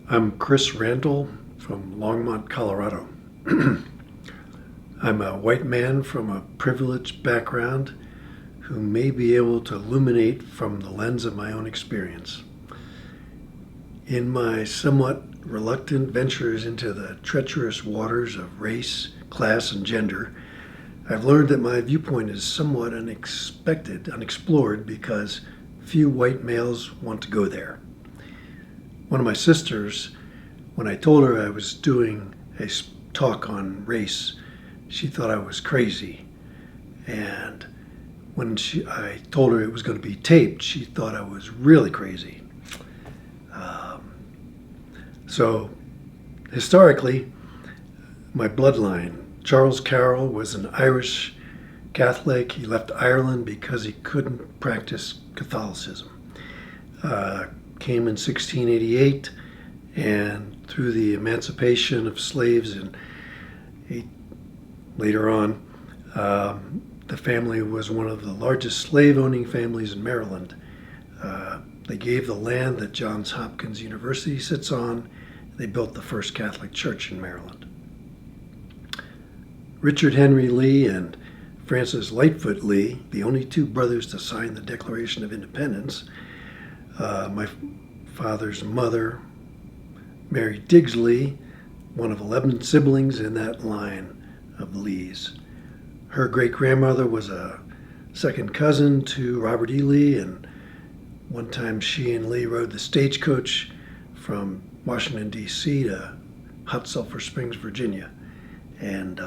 I'm Chris Randol from Longmont, Colorado. I'm a white man from a privileged background who may be able to illuminate from the lens of my own experience. In my somewhat reluctant ventures into the treacherous waters of race, class, and gender, I've learned that my viewpoint is somewhat unexplored because few white males want to go there. One of my sisters, when I told her I was doing a talk on race, she thought I was crazy. And when I told her it was going to be taped, she thought I was really crazy. So, historically, my bloodline, Charles Carroll was an Irish Catholic. He left Ireland because he couldn't practice Catholicism. Came in 1688, and through the emancipation of slaves later on, the family was one of the largest slave-owning families in Maryland. They gave the land that Johns Hopkins University sits on. They built the first Catholic church in Maryland. Richard Henry Lee and Francis Lightfoot Lee, the only two brothers to sign the Declaration of Independence. My father's mother, Mary Diggs Lee, one of 11 siblings in that line of Lees. Her great-grandmother was a second cousin to Robert E. Lee, and one time she and Lee rode the stagecoach from Washington, D.C. to Hot Sulphur Springs, Virginia. And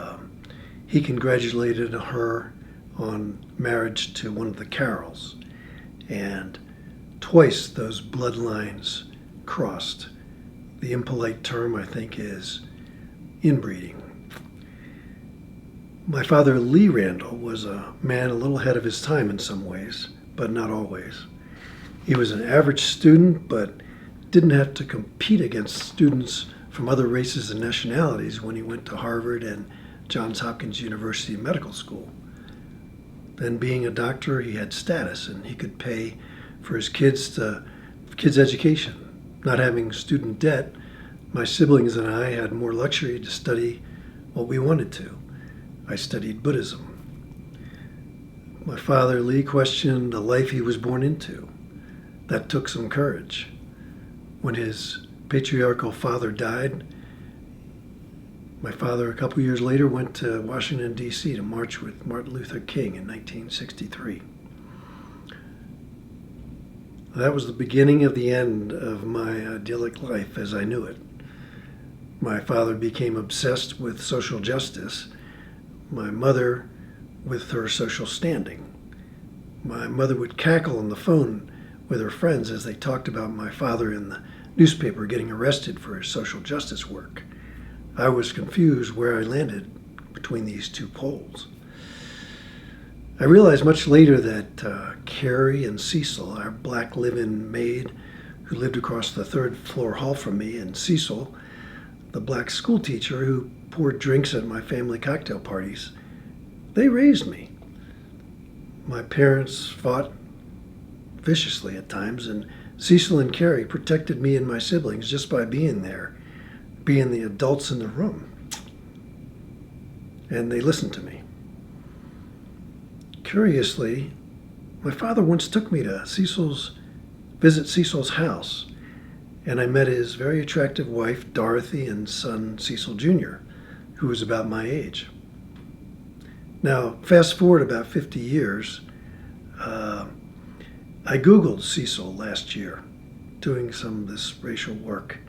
he congratulated her on marriage to one of the Carrolls. And twice those bloodlines crossed. The impolite term, I think, is inbreeding. My father, Lee Randol, was a man a little ahead of his time in some ways, but not always. He was an average student, but didn't have to compete against students from other races and nationalities when he went to Harvard and Johns Hopkins University Medical School. Then being a doctor, he had status and he could pay for his kids' education. Not having student debt, my siblings and I had more luxury to study what we wanted to. I studied Buddhism. My father, Lee, questioned the life he was born into. That took some courage. When his patriarchal father died, my father, a couple years later, went to Washington, D.C. to march with Martin Luther King in 1963. That was the beginning of the end of my idyllic life as I knew it. My father became obsessed with social justice, my mother with her social standing. My mother would cackle on the phone with her friends as they talked about my father in the newspaper getting arrested for his social justice work. I was confused where I landed between these two poles. I realized much later that Carrie and Cecil, our black live-in maid who lived across the third floor hall from me, and Cecil, the black school teacher who poured drinks at my family cocktail parties, they raised me. My parents fought viciously at times, and Cecil and Carrie protected me and my siblings just by being there, being the adults in the room. And they listened to me. Curiously, my father once took me to visit Cecil's house, and I met his very attractive wife, Dorothy, and son, Cecil Jr., who was about my age. Now, fast forward about 50 years, I Googled Cecil last year, doing some of this racial work.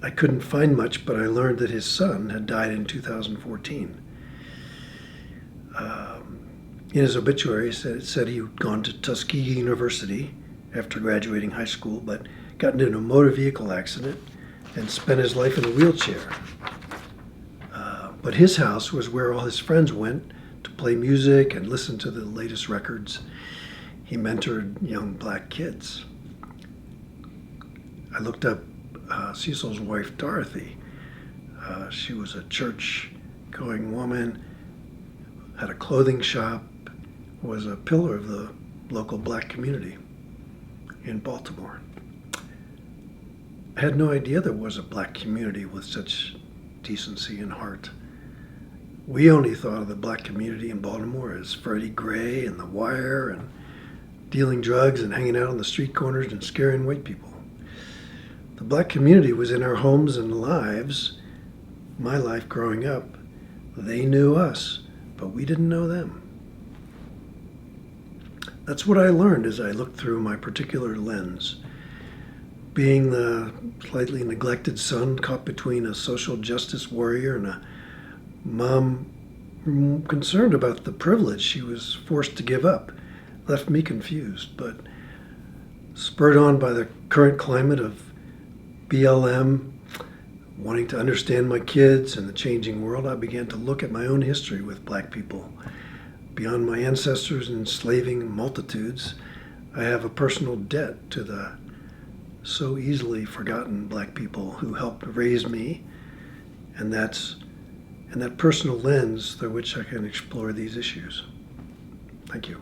I couldn't find much, but I learned that his son had died in 2014. In his obituary, it said he had gone to Tuskegee University after graduating high school, but got into a motor vehicle accident and spent his life in a wheelchair. But his house was where all his friends went to play music and listen to the latest records. He mentored young black kids. I looked up Cecil's wife, Dorothy. She was a church-going woman, had a clothing shop, was a pillar of the local black community in Baltimore. I had no idea there was a black community with such decency and heart. We only thought of the black community in Baltimore as Freddie Gray and The Wire and dealing drugs and hanging out on the street corners and scaring white people. The black community was in our homes and lives. My life growing up, they knew us, but we didn't know them. That's what I learned as I looked through my particular lens. Being the slightly neglected son caught between a social justice warrior and a mom concerned about the privilege she was forced to give up left me confused, but spurred on by the current climate of BLM, wanting to understand my kids and the changing world, I began to look at my own history with black people. Beyond my ancestors enslaving multitudes, I have a personal debt to the so easily forgotten black people who helped raise me, and that personal lens through which I can explore these issues. Thank you.